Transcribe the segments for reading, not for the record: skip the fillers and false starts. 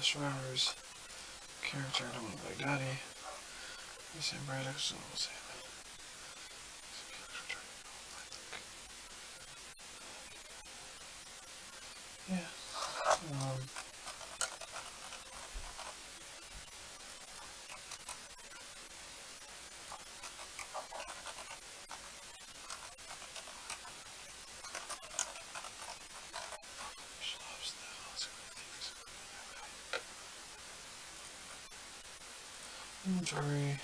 survivors. Character, I don't want to play Daddy. The same bright, so we'll say that. Yeah. Inventory.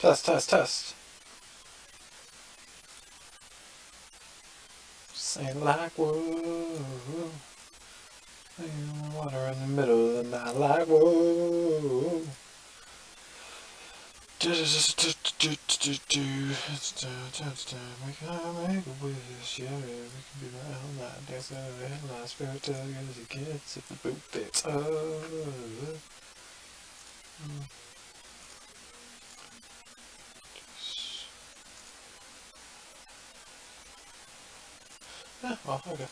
Test, test, test. Sing like whoa. Water in the middle of the night like whoa. Make a wish, yeah, we can be right all night. Dance out of the headline, spirit tell you as it gets if the boot fits. Yeah, well, okay.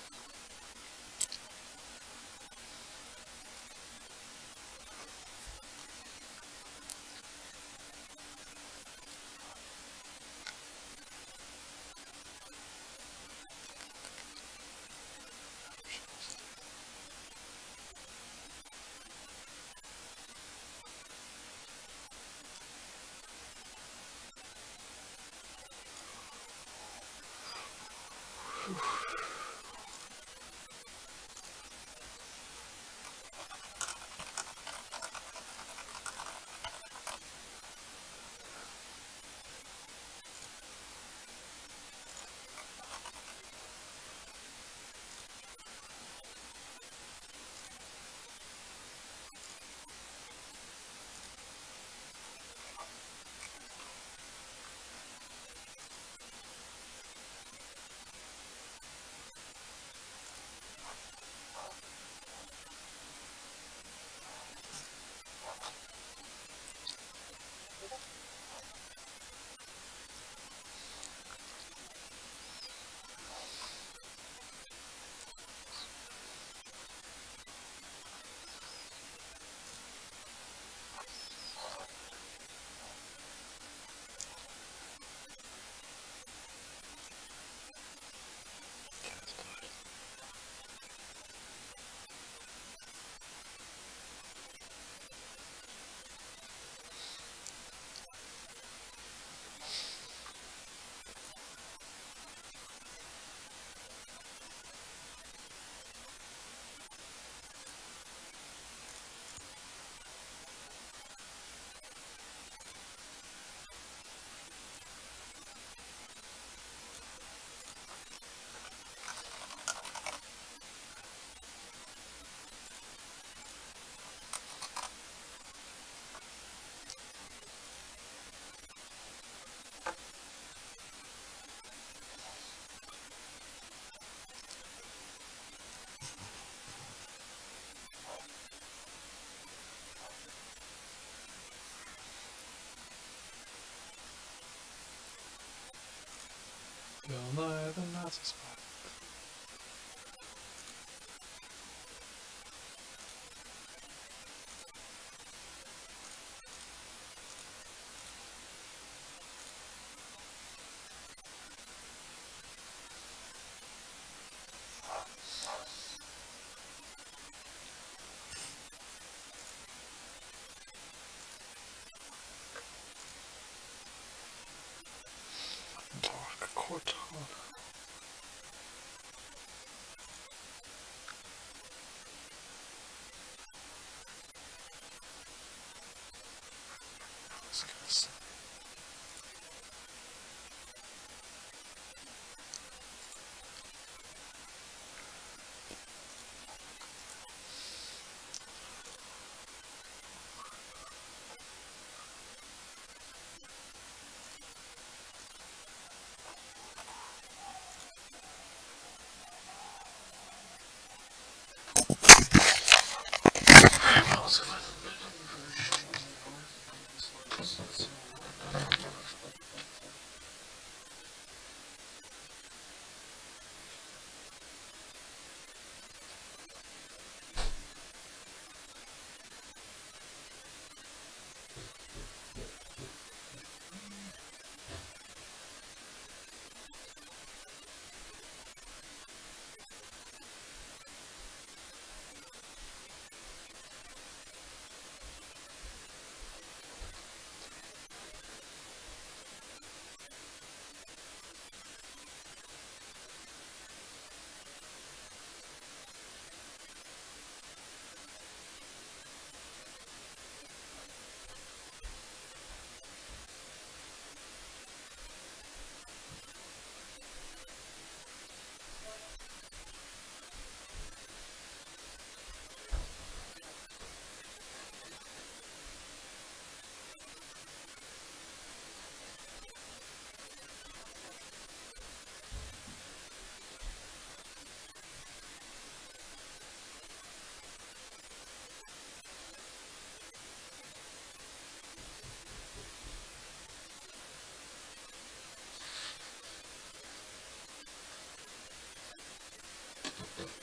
Bill Nye the Nazi Spy. Dark Corton.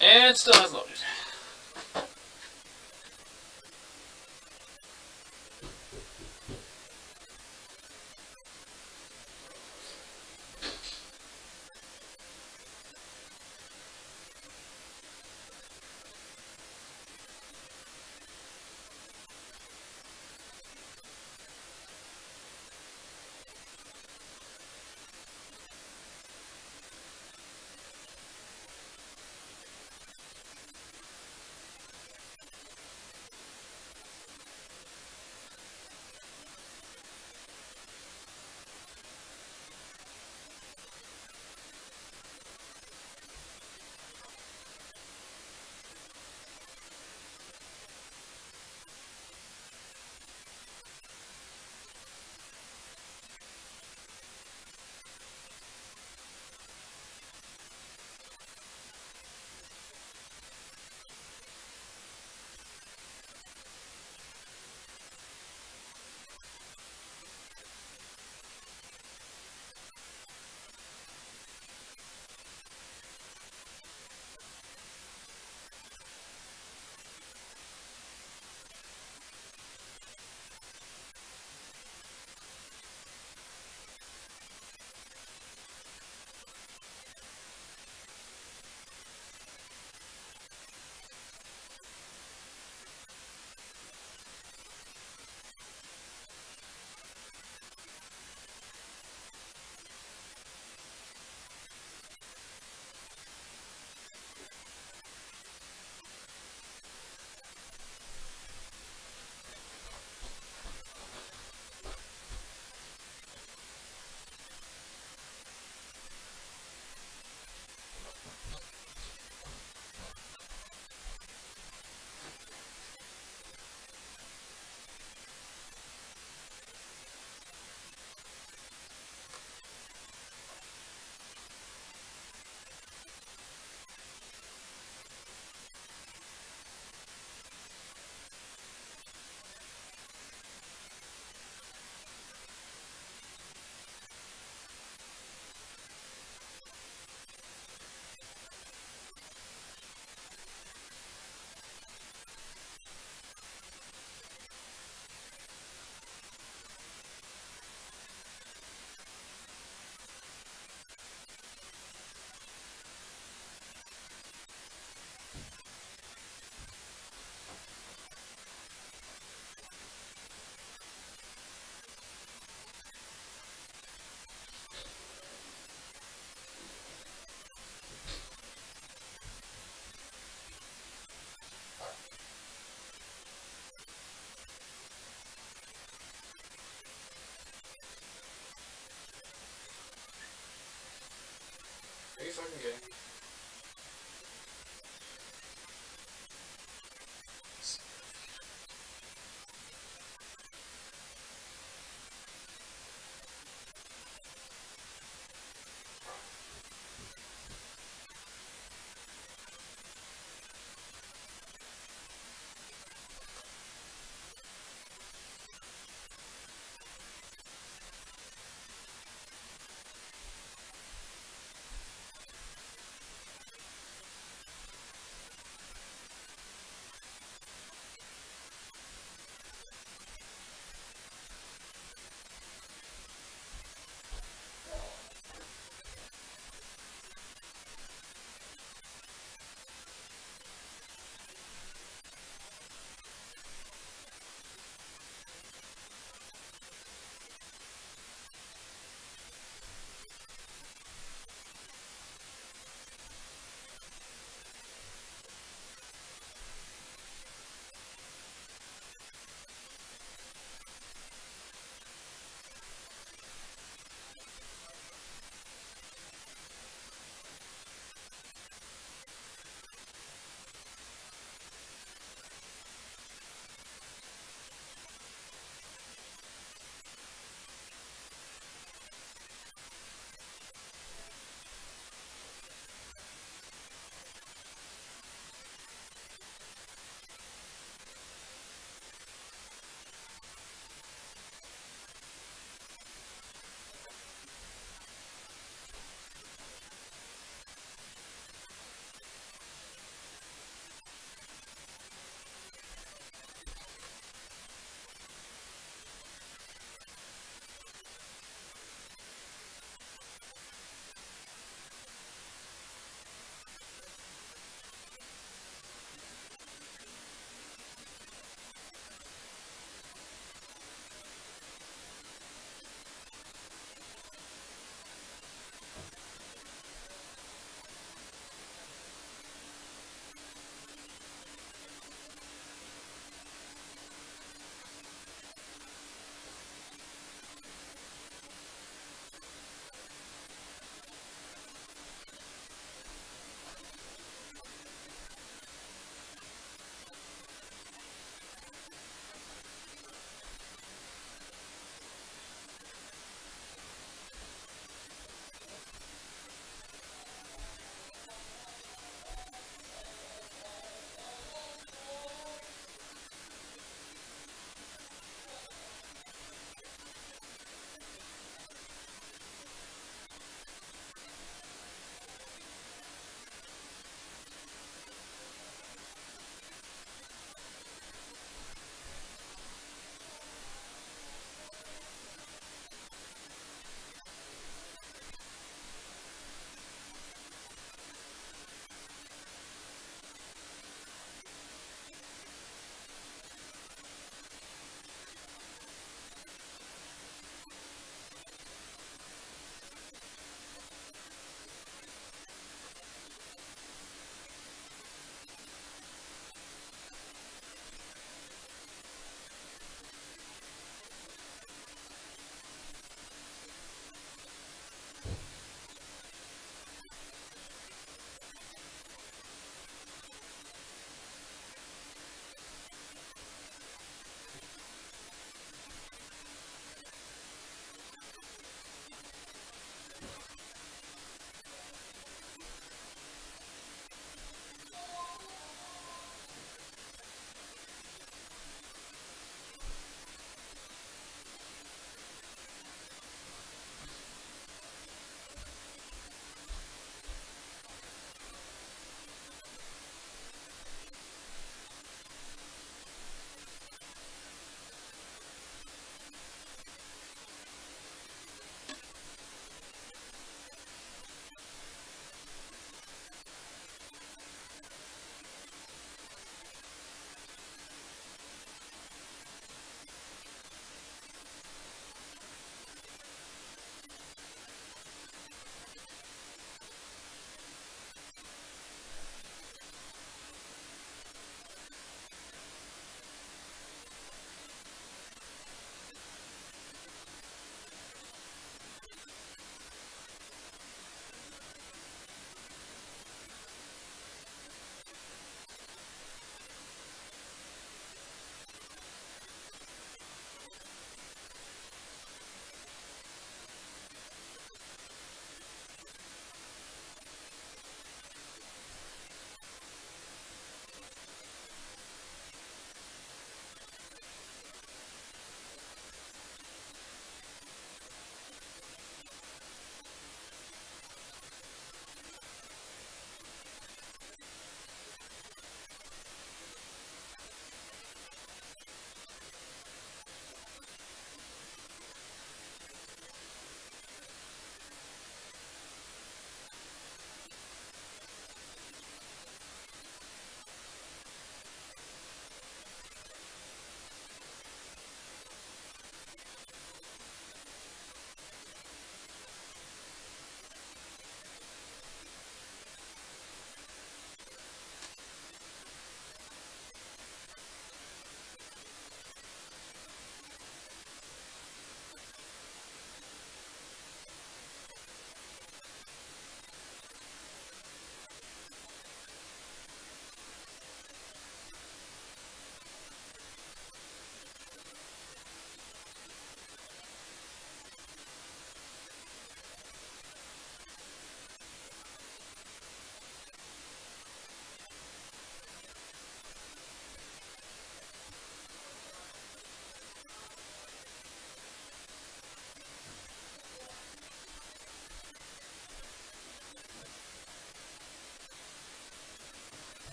And still has loaded.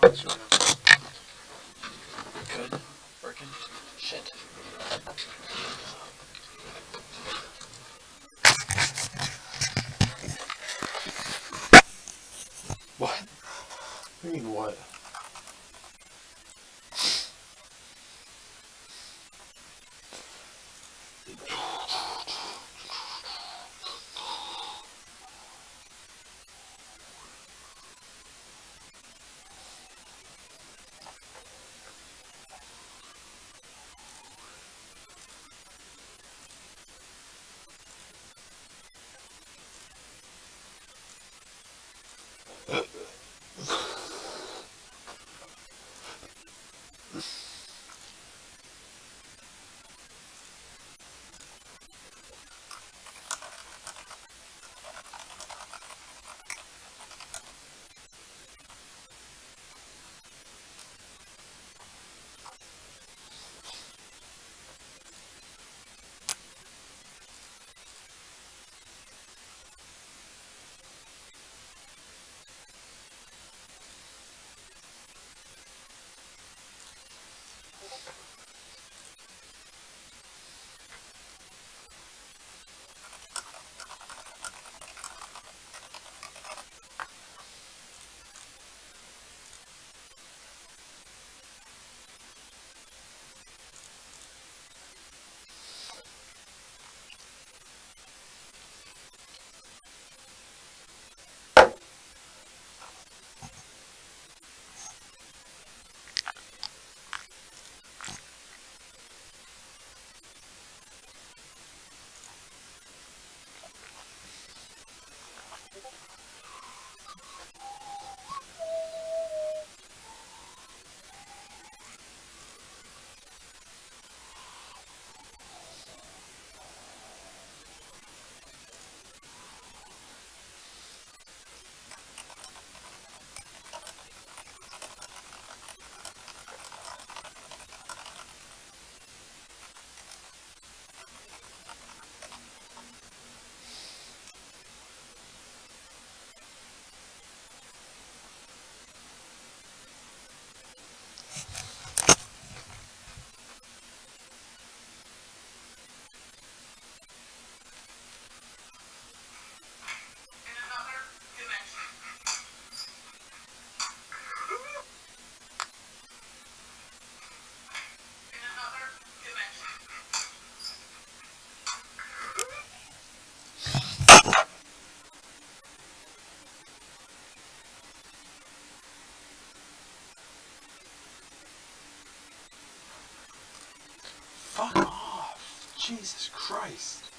That's right. Good freaking shit. What? You mean what? Fuck off! Jesus Christ!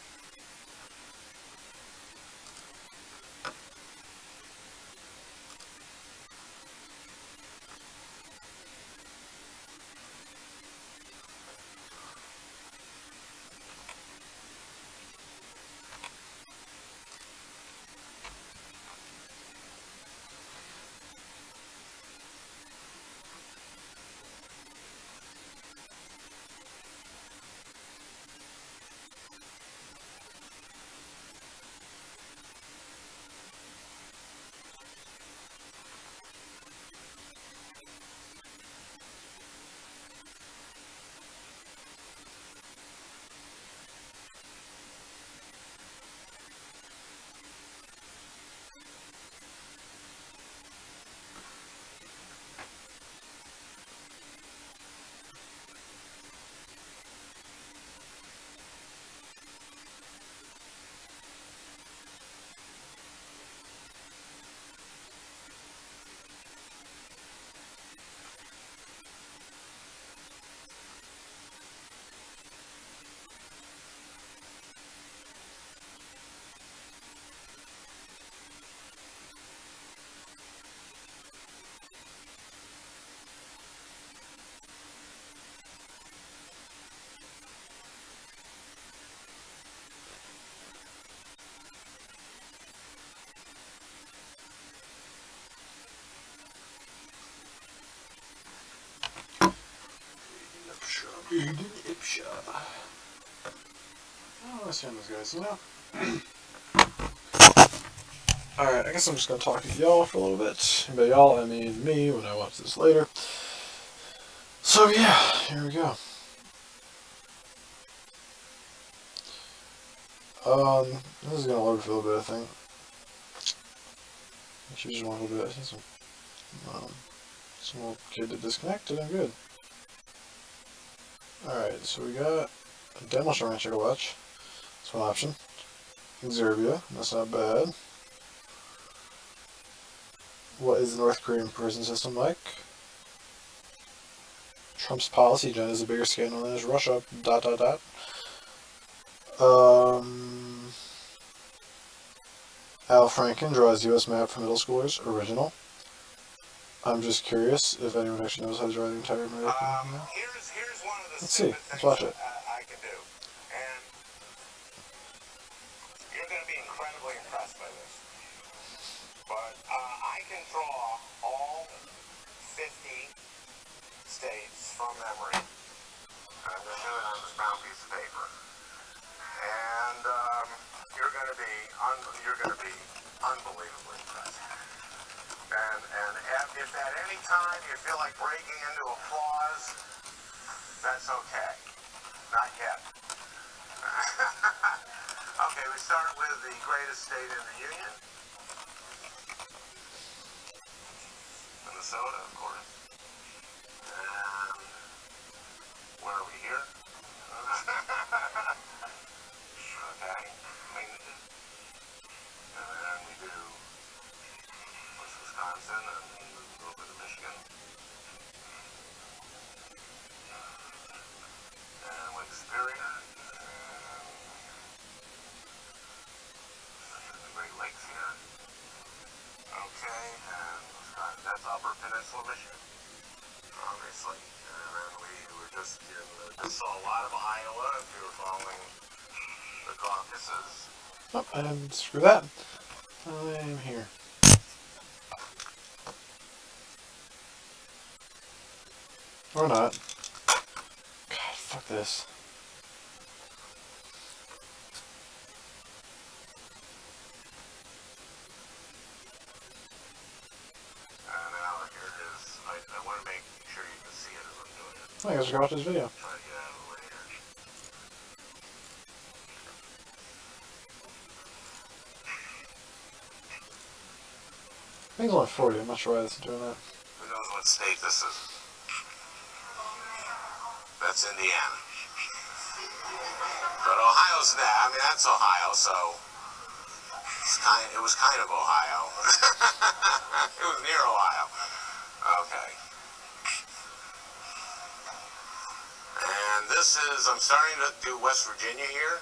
Eden Ipsha. Oh, let's turn those guys, you know? Alright, I guess I'm just gonna talk to y'all for a little bit. By y'all, I mean me when I watch this later. So yeah, here we go. This is gonna load for a little bit, I think. She just want a little bit. I think some little kid to disconnect, and I'm good. Alright, so we got a Demolition Ranch I can watch. That's one option. Exerbia, that's not bad. What is the North Korean prison system like? Trump's policy agenda is a bigger scandal than his Russia. ... Al Franken draws U.S. map for middle schoolers. Original. I'm just curious if anyone actually knows how to draw the entire American map. Here's one of the Let's see. Let's watch it. I can do. And you're going to be incredibly impressed by this. But I can draw all 50 states from memory. And I'm going to do it on this brown piece of paper. And you're going to be unbelievably impressed. And if at any time you feel like breaking into applause, that's okay. Not yet. Okay, we start with the greatest state in the Union. Minnesota, of course. And where are we here? Okay. And then we do Wisconsin and a little bit of Michigan. And Lake Superior. And the Great Lakes here. Okay, and Wisconsin. That's Upper Peninsula, Michigan. Obviously. And then we were just saw a lot of Iowa if you were following the caucuses. Oh, and screw that. I'm here. Or not. God, fuck this. Now here is, I want to make sure you can see it as I'm doing it. I guess we can watch this video. Try to get out of the way here. I think it's only 40. I'm not sure why this is doing that. Who knows what state this is? That's Indiana. But Ohio's that. I mean, that's Ohio, so it was kind of Ohio. It was near Ohio. Okay. And this is, I'm starting to do West Virginia here.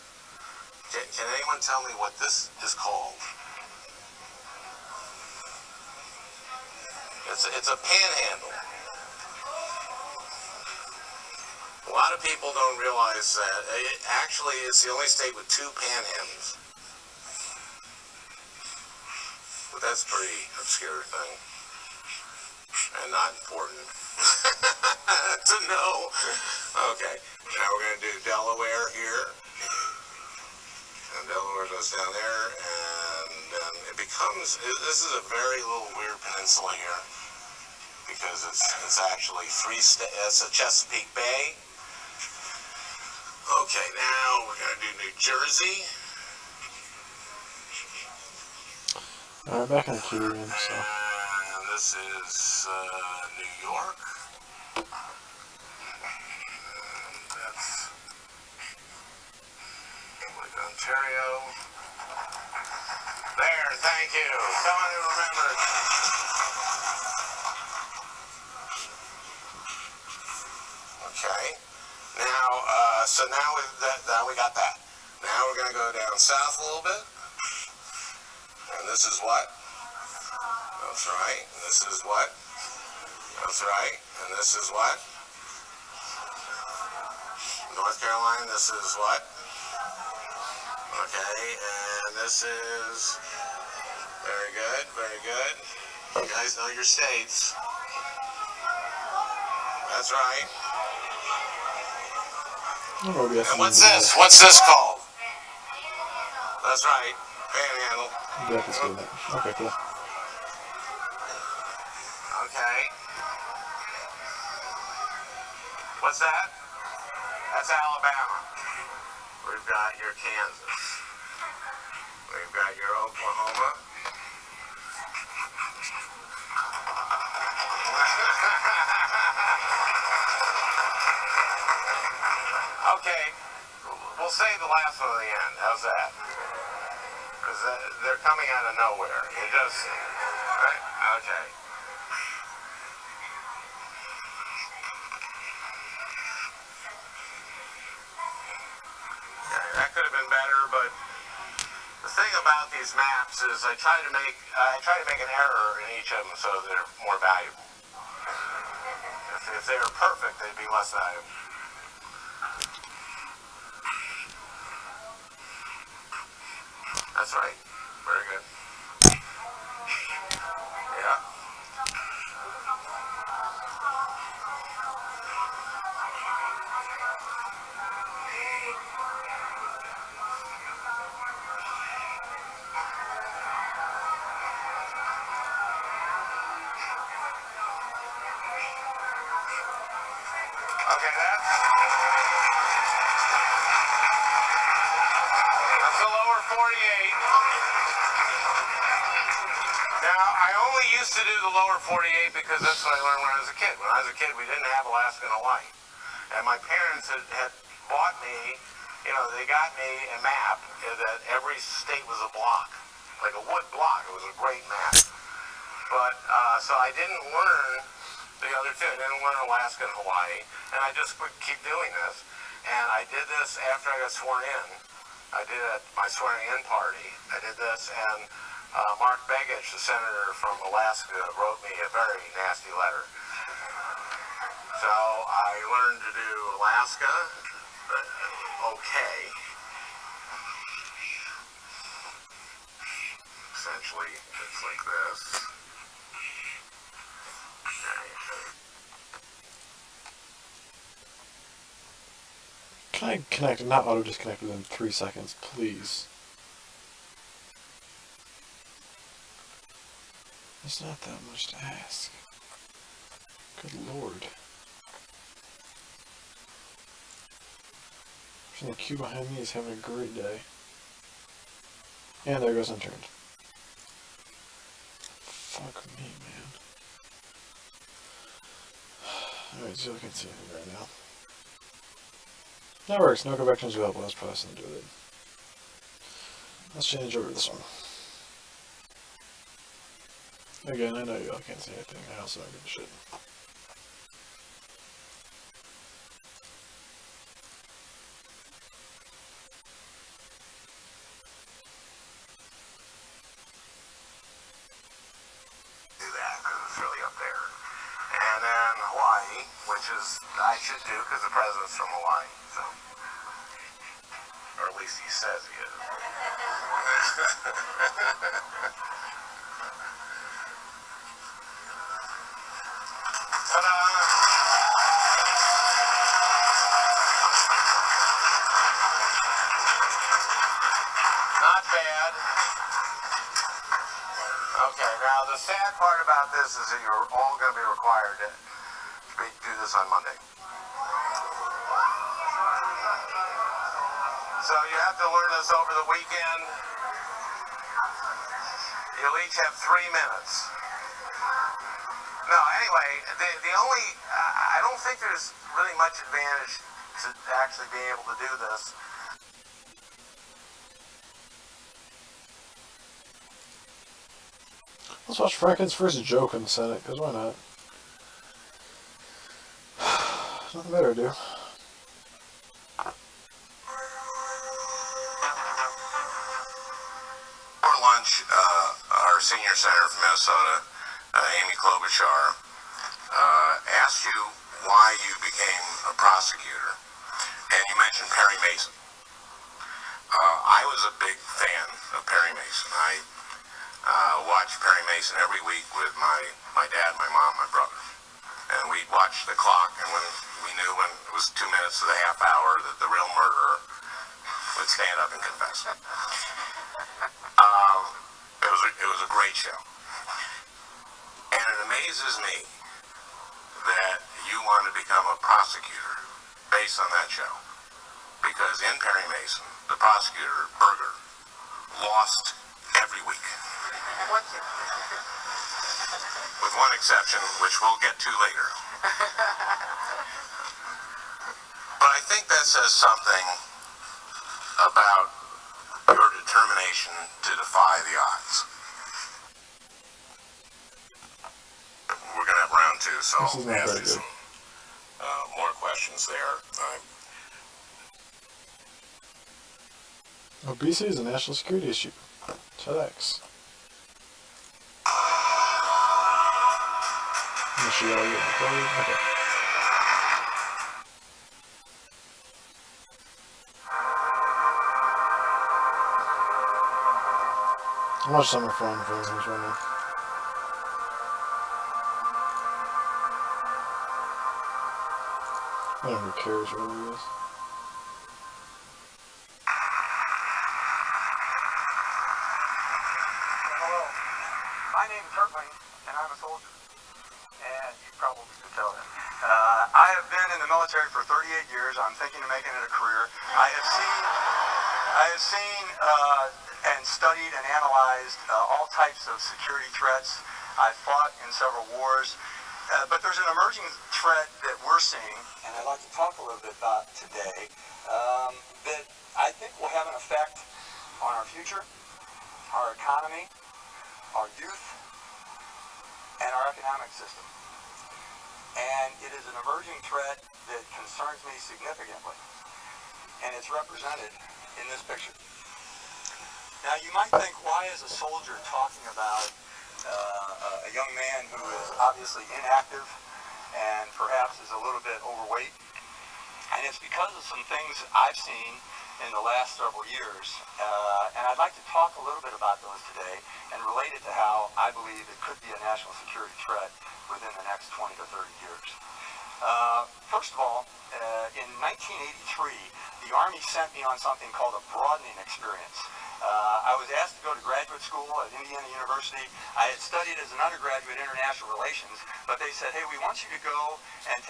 Can anyone tell me what this is called? It's a panhandle. A lot of people don't realize that actually it's the only state with 2 panhandles. But that's a pretty obscure thing. And not important to know. Okay, now we're going to do Delaware here. And Delaware goes down there, and then it becomes, this is a very little weird peninsula here. Because it's actually it's a Chesapeake Bay. Okay, now we're going to do New Jersey. Alright, back in the queue again, so. And this is New York. And that's like Ontario. There, thank you. Someone who remembered. Okay. Now, so now we got that. Now we're going to go down south a little bit. And this is what? That's right. And this is what? That's right. And this is what? North Carolina, this is what? Okay, and this is... Very good, very good. You guys know your states. That's right. And what's this? What's this called? That's right. Panhandle. Yeah, that's good. Okay, cool. Okay. What's that? That's Alabama. We've got your Kansas. We've got your Oklahoma. Okay. We'll save the last one at the end. How's that? Because they're coming out of nowhere. It just... Right? Okay. That could have been better, but the thing about these maps is I try to make an error in each of them so they're more valuable. If they were perfect, they'd be less valuable. That's right. Very good. Yeah. Okay, that's the lower 48. Now, I only used to do the lower 48 because that's what I learned when I was a kid. When I was a kid, we didn't have Alaska and Hawaii. And my parents had bought me, they got me a map that every state was a block, like a wood block. It was a great map. But, so I didn't learn the other two. I didn't learn Alaska and Hawaii. And I just would keep doing this. And I did this after I got sworn in. I did it at my swearing in party. I did this, and Mark Begich, the senator from Alaska, wrote me a very nasty letter. So I learned to do Alaska, okay. Essentially, it's like this. Can I connect and not auto disconnect within 3 seconds, please? It's not that much to ask. Good lord. The person in the queue behind me is having a great day. And there goes Unturned. Fuck me, man. Alright, so I can see anything right now. That works. No corrections available. That's probably something to do with it. Let's change over to this one. Again, I know y'all can't see anything. I also don't give a shit. Do that because it's really up there. And then Hawaii, which is, I should do because the president's from Hawaii, so. Or at least he says he is. Ta-da! Not bad. Okay, now the sad part about this is that you're all going to be required to do this on Monday. So you have to learn this over the weekend. You'll each have 3 minutes. No, anyway, the only, I don't think there's really much advantage to actually being able to do this. Let's watch Franklin's first joke in the Senate, because why not? Nothing better to do. For lunch, our senior senator from Minnesota, Amy Klobuchar, asked you why you became a prosecutor, and you mentioned Perry Mason. I was a big fan of Perry Mason. I watched Perry Mason every week with my dad, my mom, my brother. And we'd watch the clock, and when we knew when it was 2 minutes to the half hour that the real murderer would stand up and confess. amazes me that you want to become a prosecutor based on that show. Because in Perry Mason, the prosecutor, Berger, lost every week. With one exception, which we'll get to later. But I think that says something about your determination to defy the odds. We're going to have round two, so This is not ask very you good. some more questions there. Obesity is a national security issue. TEDx. I'm sure y'all get recorded. Okay. How much summer fun for anyone who's wondering? I don't know who cares really is. Hello. My name is Hertling, and I'm a soldier. And you probably could tell that. I have been in the military for 38 years. I'm thinking of making it a career. I have seen and studied and analyzed all types of security threats. I've fought in several wars. But there's an emerging threat that we're seeing, and I'd like to talk a little bit about today, that I think will have an effect on our future, our economy, our youth, and our economic system. And it is an emerging threat that concerns me significantly. And it's represented in this picture. Now you might think, why is a soldier talking about a young man who is obviously inactive and perhaps is a little bit overweight? And it's because of some things I've seen in the last several years. And I'd like to talk a little bit about those today and relate it to how I believe it could be a national security threat within the next 20 to 30 years. First of all, in 1983, the Army sent me on something called a broadening experience. I was asked to go to graduate school at Indiana University. I had studied as an undergraduate international relations, but they said, hey, we want you to go and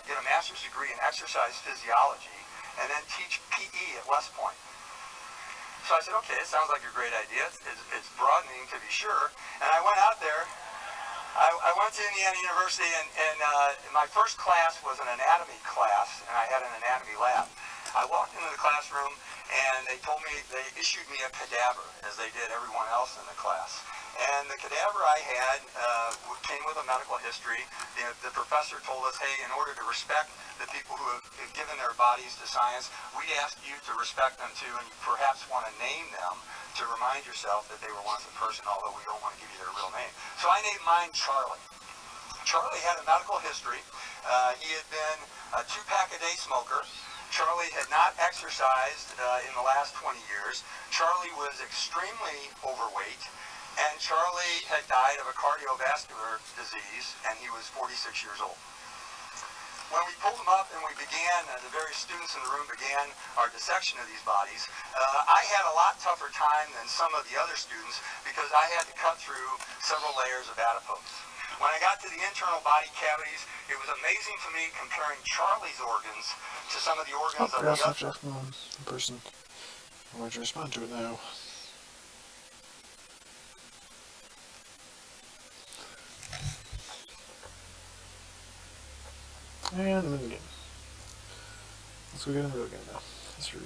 get a master's degree in exercise physiology and then teach PE at West Point. So I said, okay, it sounds like a great idea. It's broadening, to be sure. And I went out there. I went to Indiana University, and my first class was an anatomy class, and I had an anatomy lab. I walked into the classroom, and they issued me a cadaver, as they did everyone else in the class. And the cadaver I had came with a medical history. The professor told us, hey, in order to respect the people who have given their bodies to science, we'd ask you to respect them too, and you perhaps want to name them to remind yourself that they were once a person, although we don't want to give you their real name. So I named mine Charlie. Charlie had a medical history. He had been a 2-pack-a-day smoker. Charlie had not exercised in the last 20 years. Charlie was extremely overweight. And Charlie had died of a cardiovascular disease, and he was 46 years old. When we pulled him up and we began, the various students in the room began our dissection of these bodies, I had a lot tougher time than some of the other students because I had to cut through several layers of adipose. When I got to the internal body cavities, it was amazing to me comparing Charlie's organs to some of the organs of the other. In person. I'm going to respond to it now. And I'm in the game. Let's go get in the real game now. History.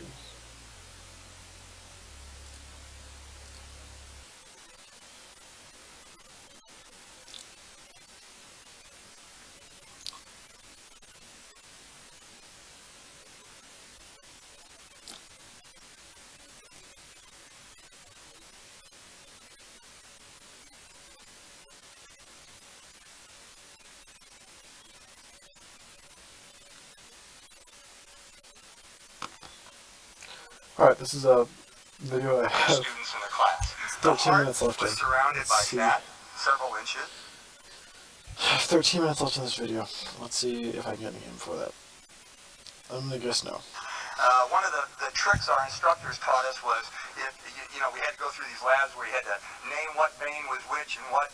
Alright, this is a video I have Students in the class. 13 minutes left in. Was surrounded by Let's see. fat, several inches. I have 13 minutes left in this video. Let's see if I can get in the game before that. I'm gonna guess no. One of the tricks our instructors taught us was, if we had to go through these lab labs where you had to name what vein was which and what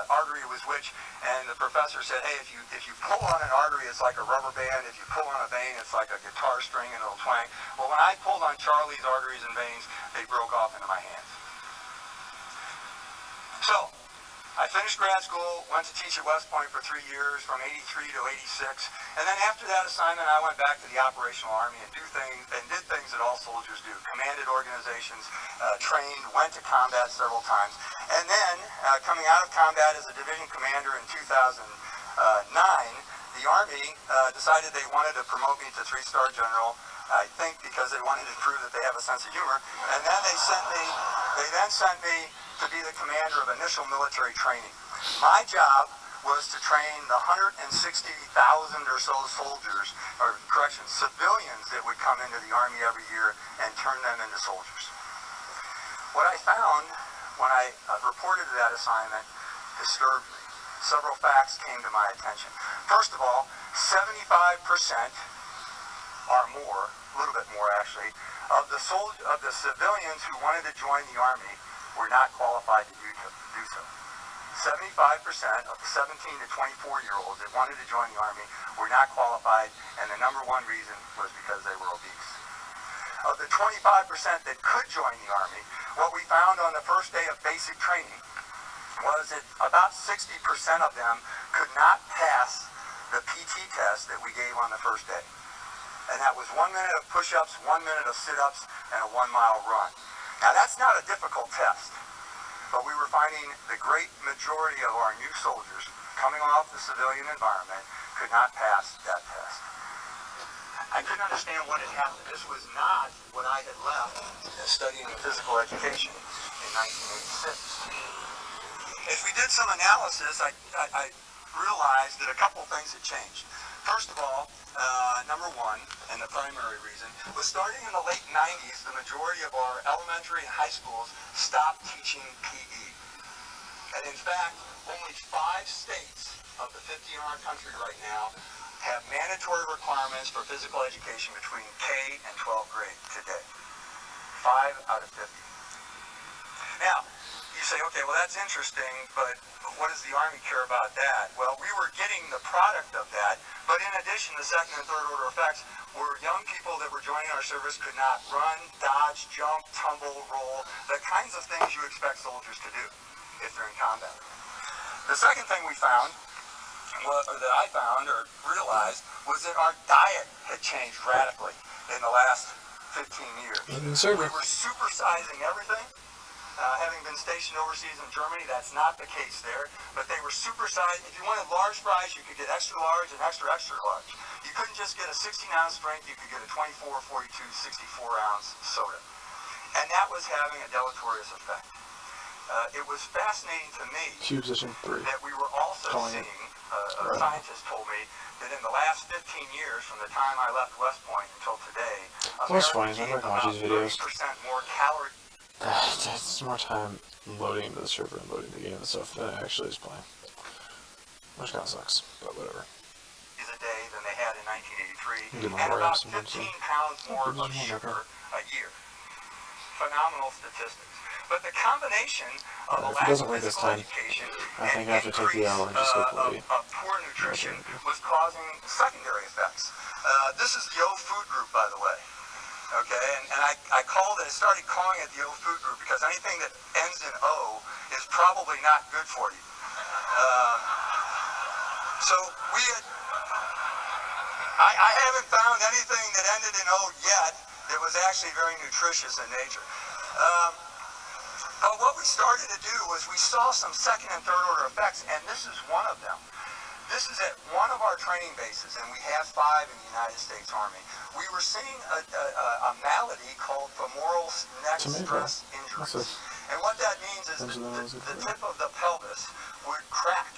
artery was which, and the professor said, hey, if you pull on an artery, it's like a rubber band. If you pull on a vein, it's like a guitar string and it'll twang. Well, when I pulled on Charlie's arteries and veins, they broke off into my hands. So, I finished grad school, went to teach at West Point for 3 years, from 83 to 86, and then after that assignment, I went back to the operational Army and did things that all soldiers do. Commanded organizations, trained, went to combat several times, and then coming out of combat as a division commander in 2009, the Army decided they wanted to promote me to 3-star general. I think because they wanted to prove that they have a sense of humor, and then they then sent me to be the commander of initial military training. My job was to train the 160,000 or so soldiers, or corrections, civilians that would come into the Army every year and turn them into soldiers. What I found when I reported to that assignment disturbed me. Several facts came to my attention. First of all, 75% or more, a little bit more actually, of the civilians who wanted to join the Army were not qualified to do so. 75% of the 17 to 24-year-olds that wanted to join the Army were not qualified, and the number one reason was because they were obese. Of the 25% that could join the Army, what we found on the first day of basic training was that about 60% of them could not pass the PT test that we gave on the first day. And that was 1 minute of push-ups, 1 minute of sit-ups, and a 1-mile run. Now that's not a difficult test, but we were finding the great majority of our new soldiers coming off the civilian environment could not pass that test. I couldn't understand what had happened. This was not what I had left studying physical education in 1986. As we did some analysis, I realized that a couple things had changed. First of all, number one, and the primary reason, was starting in the late 90s, the majority of our elementary and high schools stopped teaching PE. And in fact, only 5 states of the 50 in our country right now have mandatory requirements for physical education between K and 12th grade today. 5 out of 50. Now, you say, okay, well that's interesting, but what does the Army care about that? Well, we were getting the product of that, but in addition, the second and third order effects were young people that were joining our service could not run, dodge, jump, tumble, roll, the kinds of things you expect soldiers to do if they're in combat. The second thing we found, that I found or realized, was that our diet had changed radically in the last 15 years. We were supersizing everything. Having been stationed overseas in Germany, that's not the case there, but they were supersized. If you wanted large fries, you could get extra large and extra large. You couldn't just get a 16-ounce drink, you could get a 24, 42, 64-ounce soda. And that was having a deleterious effect. It was fascinating to me that we were also seeing, a scientist told me, that in the last 15 years, from the time I left West Point until today, Americans eat about 30% more calories. That's more time loading into the server and loading the game and stuff than it actually is playing. Which kind of sucks, but whatever. A day than they had in 1983, and about 15 pounds more of sugar a year. Phenomenal statistics. But the combination of a lack of physical education and increase of poor nutrition was causing secondary effects. This is the O food group, by the way. Okay, and I started calling it the O food group because anything that ends in O is probably not good for you. So we had, I haven't found anything that ended in O yet that was actually very nutritious in nature. But what we started to do was we saw some second and third order effects, and this is one of them. This is at one of our training bases, and we have 5 in the United States Army. We were seeing a malady called femoral neck stress injury. And what that means is the tip of the pelvis would crack.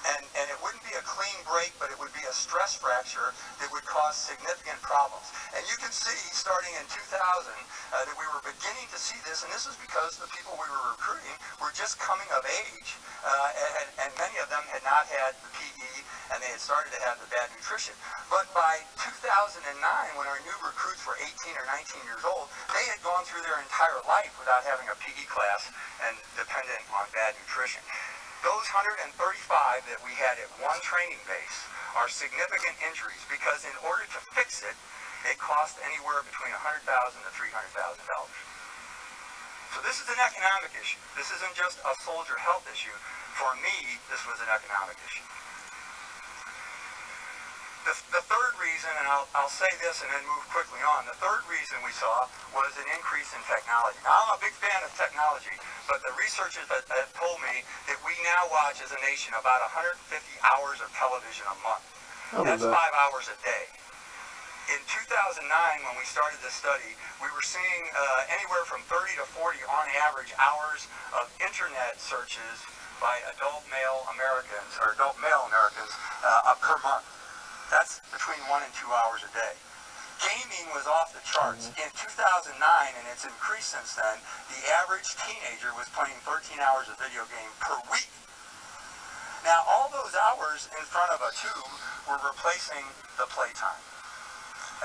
And it wouldn't be a clean break, but it would be a stress fracture that would cause significant problems. And you can see, starting in 2000, that we were beginning to see this, and this is because the people we were recruiting were just coming of age, and many of them had not had the PE and they had started to have the bad nutrition. But by 2009, when our new recruits were 18 or 19 years old, they had gone through their entire life without having a PE class and dependent on bad nutrition. Those 135 that we had at one training base are significant injuries because in order to fix it, it cost anywhere between $100,000 to $300,000. So this is an economic issue. This isn't just a soldier health issue. For me, this was an economic issue. The third reason, and I'll say this and then move quickly on, the third reason we saw was an increase in technology. Now, I'm a big fan of technology, but the researchers have told me that we now watch as a nation about 150 hours of television a month. That's 5 hours a day. In 2009, when we started this study, we were seeing anywhere from 30 to 40 on average hours of internet searches by adult male Americans per month. That's between 1 and 2 hours a day. Gaming was off the charts. In 2009, and it's increased since then, the average teenager was playing 13 hours of video game per week. Now, all those hours in front of a tube were replacing the playtime.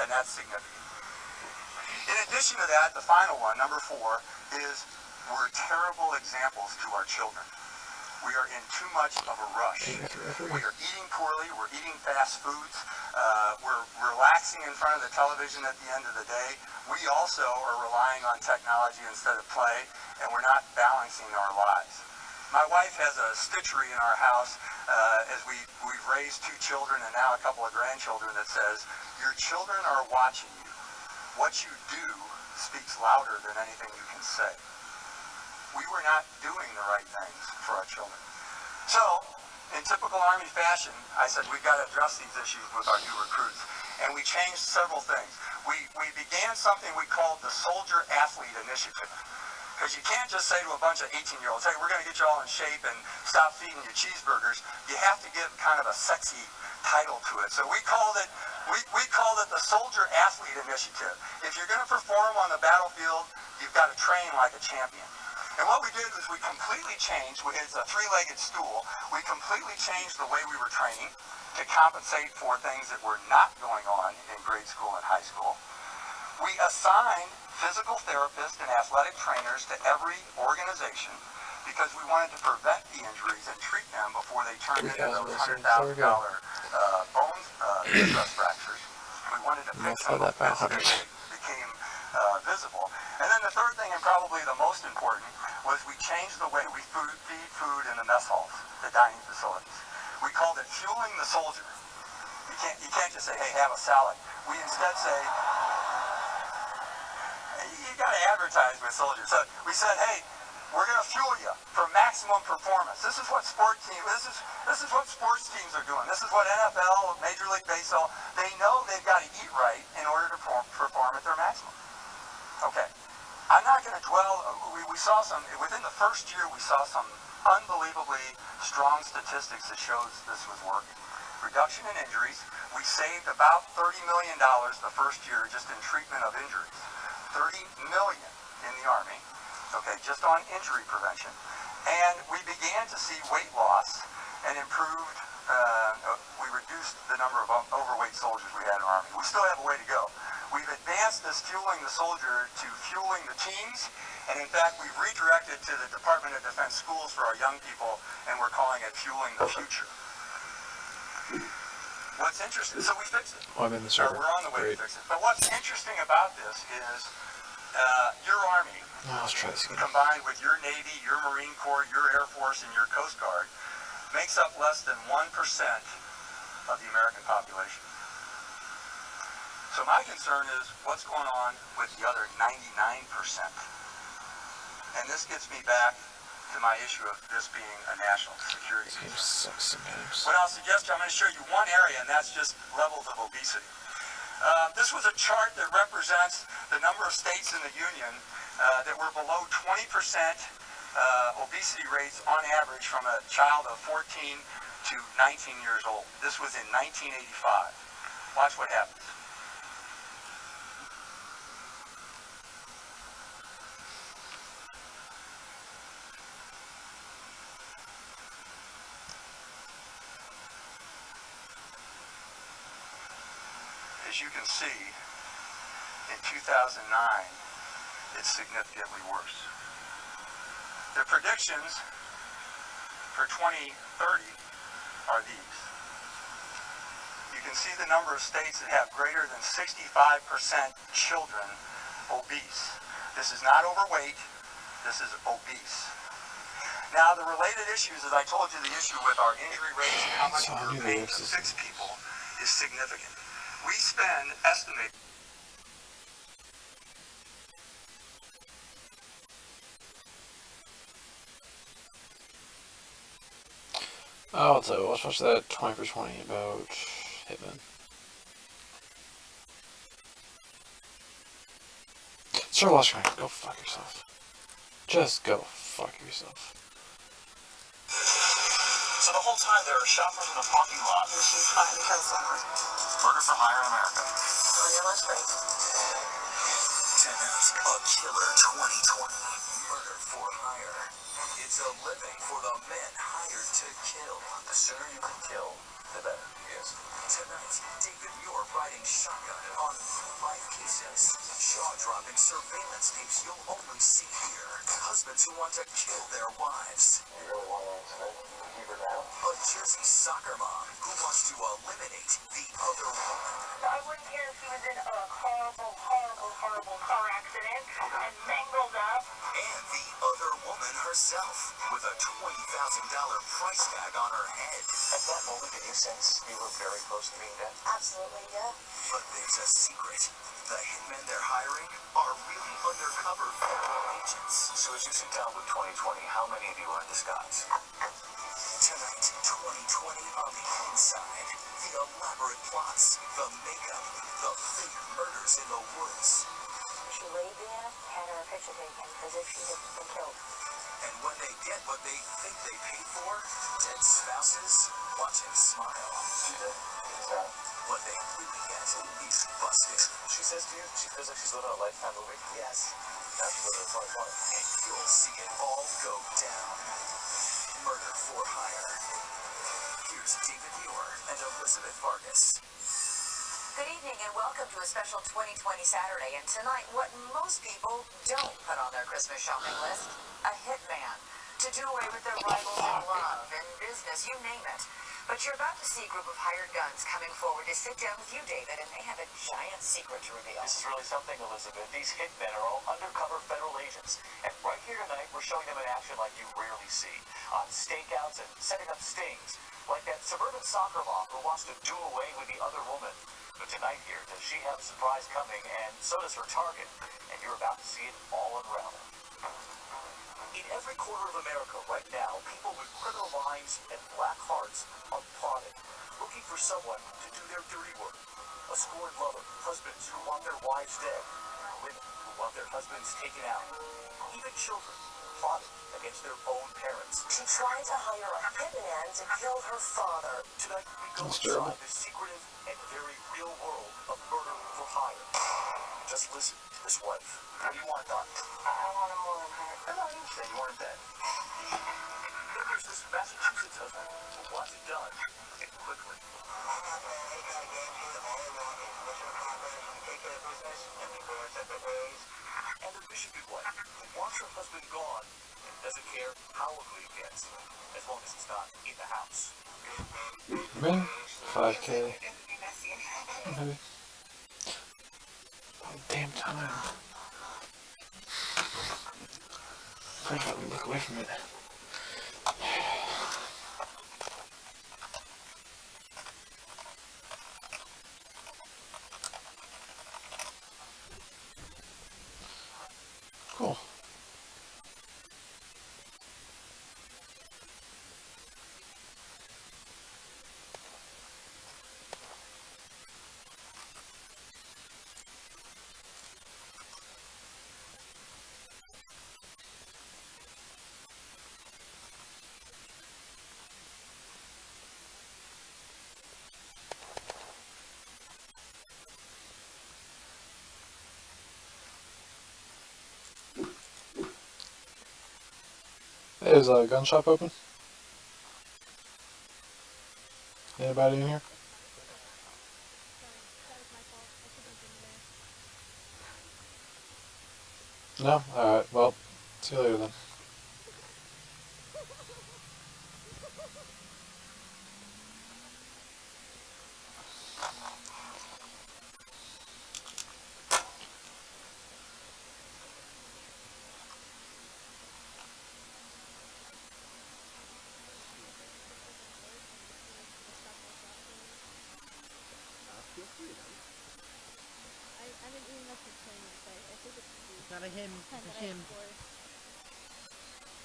And that's significant. In addition to that, the final one, number 4, is we're terrible examples to our children. We are in too much of a rush. We are eating poorly. We're eating fast foods. We're relaxing in front of the television at the end of the day. We also are relying on technology instead of play, and we're not balancing our lives. My wife has a stitchery in our house as we've raised 2 children and now a couple of grandchildren that says, your children are watching you. What you do speaks louder than anything you can say. We were not doing the right things for our children. So, in typical Army fashion, I said we've got to address these issues with our new recruits. And we changed several things. We began something we called the Soldier Athlete Initiative. Because you can't just say to a bunch of 18-year-olds, hey, we're going to get you all in shape and stop feeding you cheeseburgers. You have to give kind of a sexy title to it. So we called it the Soldier Athlete Initiative. If you're going to perform on the battlefield, you've got to train like a champion. And what we did was we completely changed, it's a 3-legged stool, we completely changed the way we were training to compensate for things that were not going on in grade school and high school. We assigned physical therapists and athletic trainers to every organization because we wanted to prevent the injuries and treat them before they turned into those $100,000 bone stress fractures. We wanted to fix them before they became visible. And then the third thing, and probably the most important, was we changed the way we feed food in the mess halls, the dining facilities. We called it fueling the soldier. You can't just say, hey, have a salad. We instead say, you got to advertise with soldiers. So we said, hey, we're going to fuel you for maximum performance. This is what sports teams are doing. This is what NFL, Major League Baseball, they know they've got to eat right in order to perform at their maximum. Okay. I'm not going to dwell, we saw some, within the first year we saw some unbelievably strong statistics that shows this was working. Reduction in injuries, we saved about $30 million the first year just in treatment of injuries. $30 million in the Army, okay, just on injury prevention. And we began to see weight loss and improved, we reduced the number of overweight soldiers we had in the Army. We still have a way to go. We've advanced this fueling the soldier to fueling the teams, and in fact, we've redirected to the Department of Defense schools for our young people, and we're calling it fueling the future. What's interesting, so we fixed it. Oh, I'm in the server. We're on the way to fix it. But what's interesting about this is your Army, let's try this again. combined with your Navy, your Marine Corps, your Air Force, and your Coast Guard, makes up less than 1% of the American population. So my concern is what's going on with the other 99%. And this gets me back to my issue of this being a national security This game concern. sucks sometimes. What I'll suggest you, I'm going to show you one area, and that's just levels of obesity. This was a chart that represents the number of states in the Union that were below 20% obesity rates on average from a child of 14 to 19 years old. This was in 1985. Watch what happens. as you can see, in 2009, it's significantly worse. The predictions for 2030 are these. You can see the number of states that have greater than 65% children obese. This is not overweight, this is obese. Now, the related issues, as I told you, the issue with our injury rates and how much we're paying to fix people is significant. We spend, estimate. I'll tell you, let's watch that 20 for 20 about Hitman. Sir Lost Crank, go fuck yourself. Just go fuck yourself. So the whole time there are shoppers in the parking lot. And she's trying to kill someone. Murder for hire in America. On your lunch break. 10 Hours, A Killer 2020. Murder for hire. It's a living for the men hired to kill. The sooner you can kill, the better. Yes. Tonight, David Muir riding shotgun on real-life cases. Jaw-dropping surveillance tapes you'll only see here. Husbands who want to kill their wives. You really want to tonight? Keep her down? A Jersey soccer mom who wants to eliminate the other woman. I wouldn't care if he was in a horrible car accident and mangled up. And the other woman herself, with a $20,000 price tag on her head. At that moment, did you sense you were very close to being dead? Absolutely, yeah. But there's a secret. The hitmen they're hiring are really undercover federal agents. So as you sit down with 2020, how many of you are in disguise? Tonight, 2020 on the inside. The elaborate plots, the makeup, the fake murders in the woods. She laid there, had her picture taken, as if she had been killed. And when they get what they think they paid for, dead spouses watch and smile. She did. What they really get is busted. She says to you, she feels like she's living a Lifetime movie? Yes. Now she's living a 2020. And you'll see it all go down. Murder for hire. Here's David Muir and Elizabeth Vargas. Good evening and welcome to a special 2020 Saturday. And tonight, what most people don't put on their Christmas shopping list, a hitman. To do away with their rivals in love, in business, you name it. But you're about to see a group of hired guns coming forward to sit down with you, David, and they have a giant secret to reveal. This is really something, Elizabeth. These hitmen are all undercover federal agents. And right here tonight, we're showing them in action like you rarely see. On stakeouts and setting up stings. Like that suburban soccer mom who wants to do away with the other woman. But tonight here, does she have a surprise coming, and so does her target. And you're about to see it all unravel. In every corner of America right now, people with criminal minds and black hearts are plotting, looking for someone to do their dirty work. A scorned lover, husbands who want their wives dead, women who want their husbands taken out, even children plotting against their own parents. She tried to hire a hitman to kill her father. Tonight, we go That's inside terrible. the secretive and very real world of murder for hire. Just listen to this wife. What do you want done? I want him more than her. And I understand you weren't dead. Then there's this Massachusetts husband who wants it done, and quickly. And the Michigan wife who wants her husband gone and doesn't care how ugly it gets, as long as it's not in the house. Win 5K. Maybe. Oh, damn time. I gotta look away from it. Cool. Is a gun shop open? Anybody in here? No? Alright, well, see you later then. Feel free to. I haven't eaten enough for tournament, but I think it's the It's not a him, time it's a that I him. score.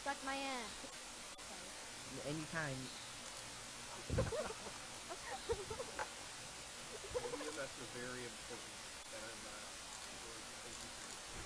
Suck my ass. Sorry. Anytime. EMS are very important, and I'm going to thank you for your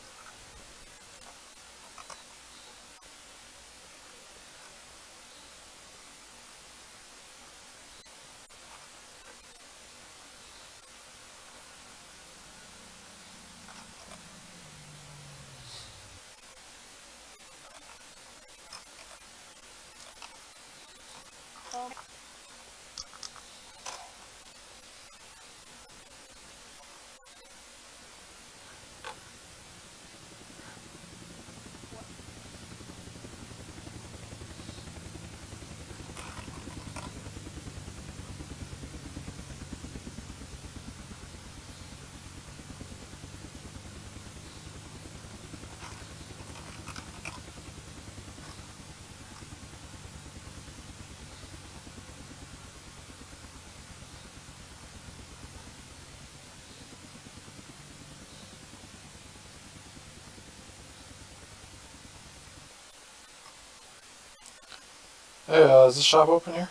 Hey, is this shop open here?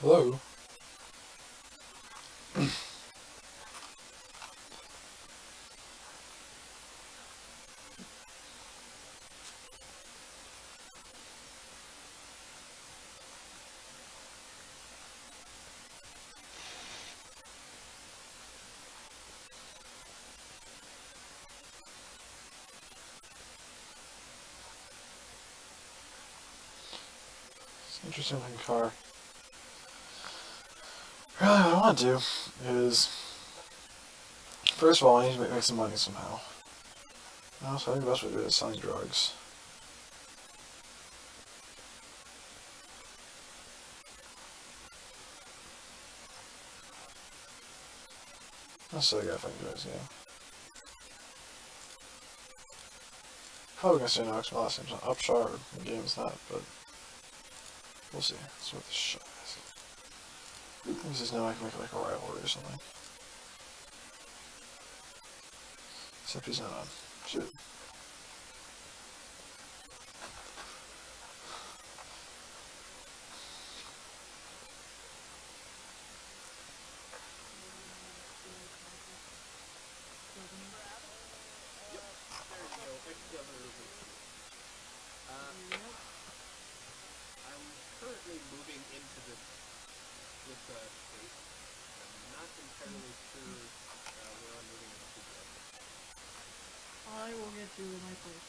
Hello? It's an interesting looking car. Really, what I want to do is, first of all, I need to make some money somehow. So I think the best way to do it is selling drugs. That's still gotta find drugs, yeah. Probably gonna say no, because my last name's not Upshar, or the game's not, but we'll see. That's what this shot is. This is now I can make like a rivalry or something. Except he's not on. Shit. I'm currently moving into this space. I'm not entirely sure where I'm moving into yet. I will get you my place.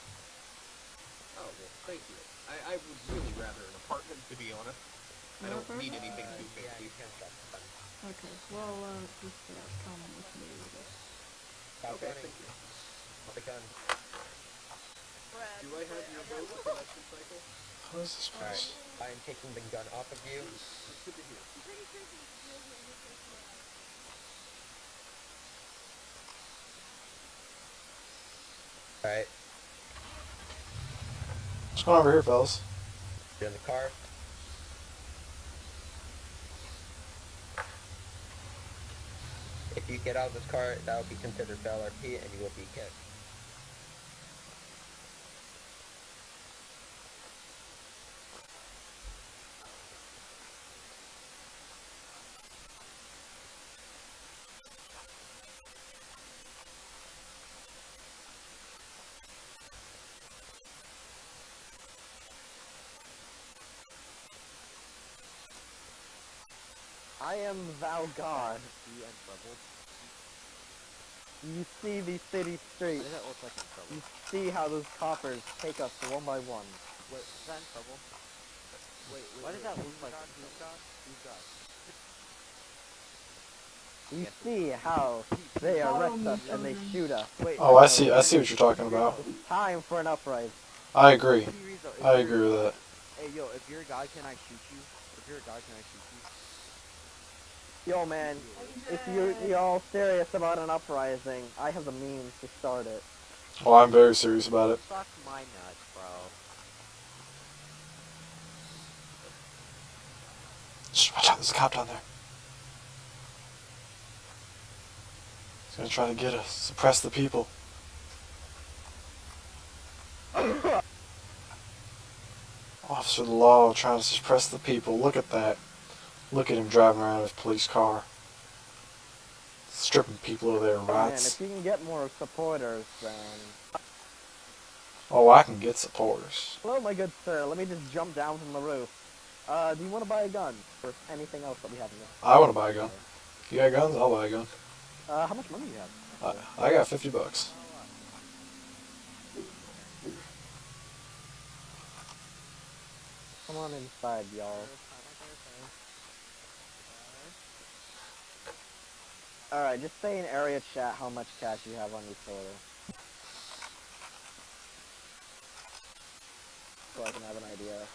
Oh, well, thank you. I would really rather an apartment, to be honest. I don't need anything too fancy. Okay, well, just come with me with us. Okay, thank you. Do I have your vote with the election cycle? How is this place? I am taking the gun off of you. That's good to hear. I'm pretty sure he feels it in his personal life. Alright, What's going on over here, fellas? you're in the car. If you get out of this car, that will be considered LRP and you will be kicked. I am thou God. You see these city streets. Why does that look like I'm in trouble? You see how those coppers take us one by one. Wait, is that in trouble? Wait, why does that look like I'm in trouble? Who's God? You see how they arrest us and they shoot us. Wait, Oh, I see what you're talking about. It's time for an uprising. I agree. Rizzo, if I you're- agree with that. Hey, yo, if you're a guy, can I shoot you? If you're a guy, can I shoot you? Yo, man, if you're all serious about an uprising, I have the means to start it. Oh, I'm very serious about it. Suck my nuts, bro. Shh, watch out, there's a cop down there. He's gonna try to get us, suppress the people. Officer of the law trying to suppress the people. Look at that. Look at him driving around in his police car. Stripping people of their Man, rights. if you can get more supporters, then... Oh, I can get supporters. Hello, my good sir. Let me just jump down from the roof. Do you want to buy a gun? Or anything else that we have in this? I want to buy a gun. You got guns? I'll buy a gun. How much money do you have? I got $50. Come on inside, y'all. Alright, just say in area chat how much cash you have on your total. So I can have an idea.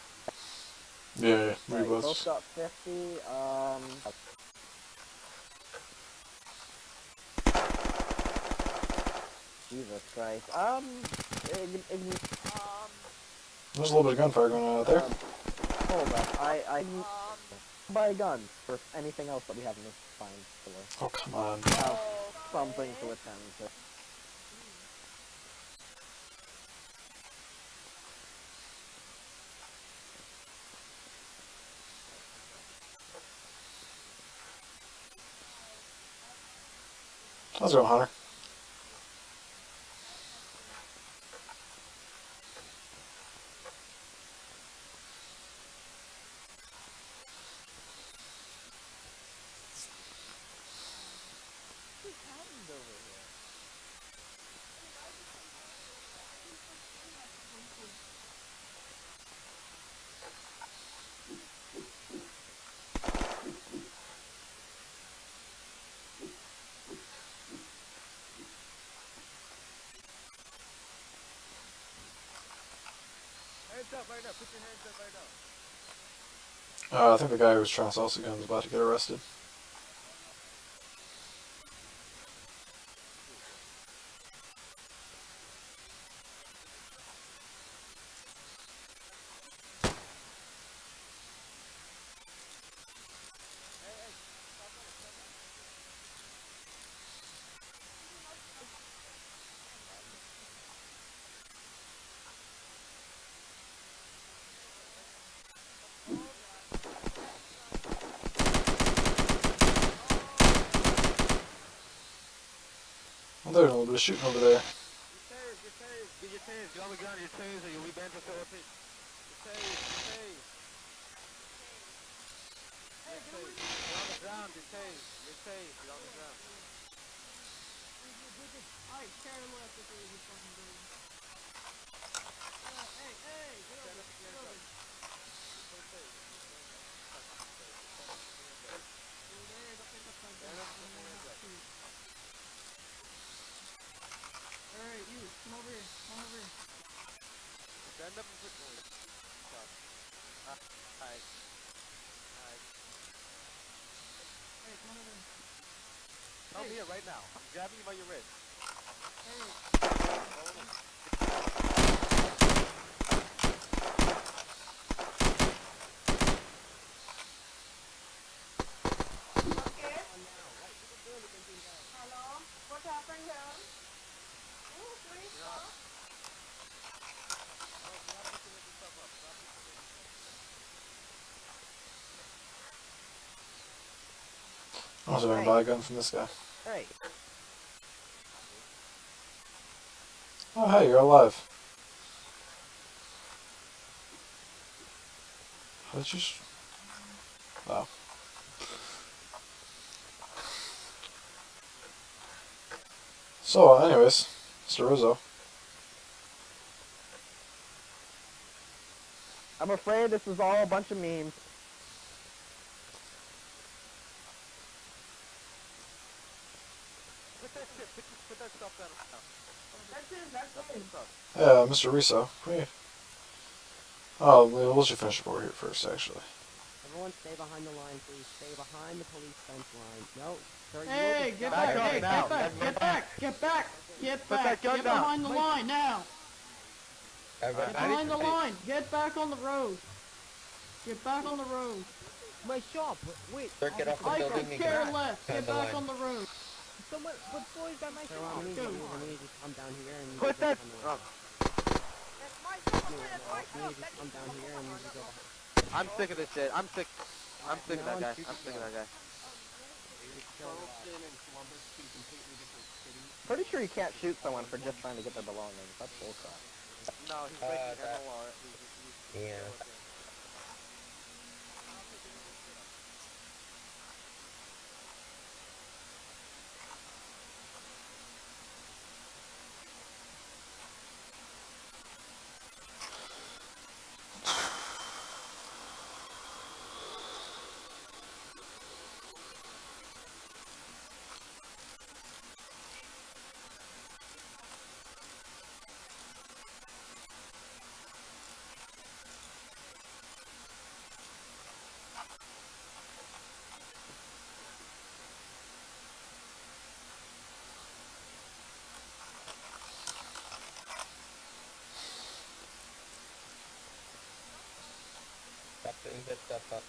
Yeah, we Right, both. both got 50, Jesus Christ. There's a little bit of gunfire going on out there. Hold up. I buy a gun for anything else that we have in this fine store. Oh, come on. Have something to attend to. How's it going, Hunter? Hands up right now. Put your hands up right now. I think the guy who was trying to sell us a gun is about to get arrested. Well, there's a little bit of shooting over there. Get your tased. Get on the ground, your tased, or you'll be banned for Philippines. Your tased. Get on the ground, your tased. Get on the ground. Alright, tear him left if he fucking doing. Hey, get over, get over. Alright, you, come over here, Stand up and put stop. Alright. Hey, come on over here. Come here right now. I'm grabbing you by your wrist. I was going to buy a gun from this guy. Hey. Oh, hey, you're alive. How did you... Oh. So, anyways, Mr. Rizzo. I'm afraid this is all a bunch of memes. Yeah, Mr. Riso. Come here. Oh, we'll let you finish the board here first, actually. Everyone stay behind the line, please. Stay behind the police fence line. No, sir, you Hey, will be get shot. back! Hey, get back! Get back! Get back! Get back! Get behind the line now! Everybody, Get behind the line! Get back on the road! Get back on the road! My shop. Wait. sir, get off the I building could and care get less! Get behind the back line. on the road! Someone, but boys got my shop. I'm gonna need you to come down here and Put that. That's my shop. I need you to come down here and you go behind. I'm sick of this shit. I'm sick. I'm sick of that guy. I'm sick of that guy. Charleston and Columbus, two completely different cities. Pretty sure you can't shoot someone for just trying to get their belongings. That's bullcrap. No, he's breaking that- MLR. Yeah. Stop putting that stuff up.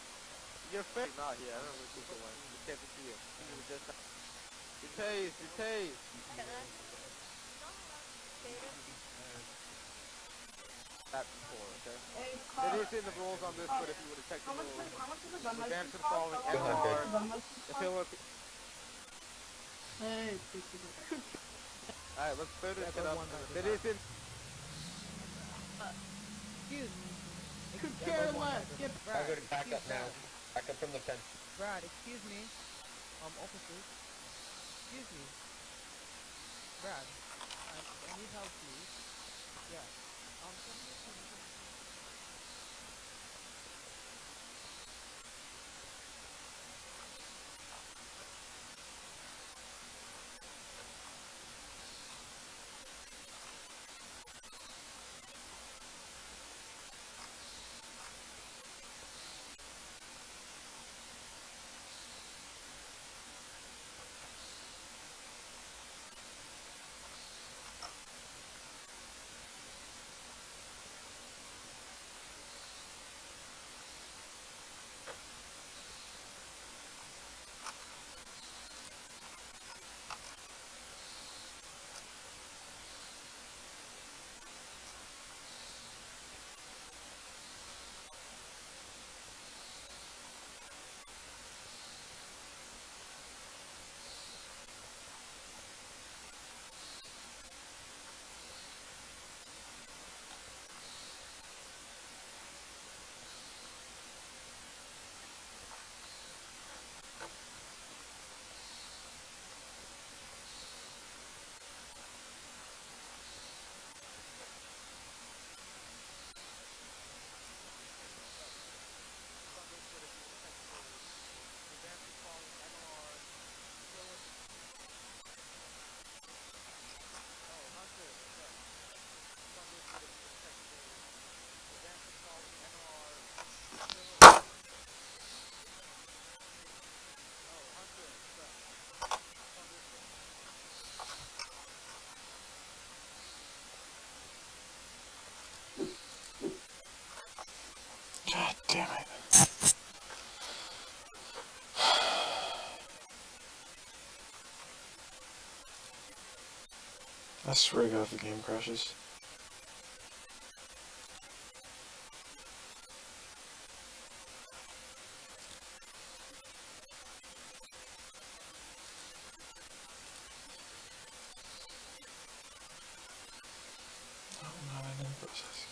You're fake. Not here. I don't know where Kinko went. You can't see him. He was just. You tased. You tased. That before, okay? It is in the rules on this, but if you would have checked the rules, advance to the following MLR. If it were. Hey, Alright, let's clear this shit up. It is in. Excuse me. could care less! Get I'm going to back up now. Back up from the fence. Brad, excuse me. Officers. Excuse me. Brad, I need help, please. Yeah. Can you God damn it. I swear to God if the game crashes. Oh, not an in process.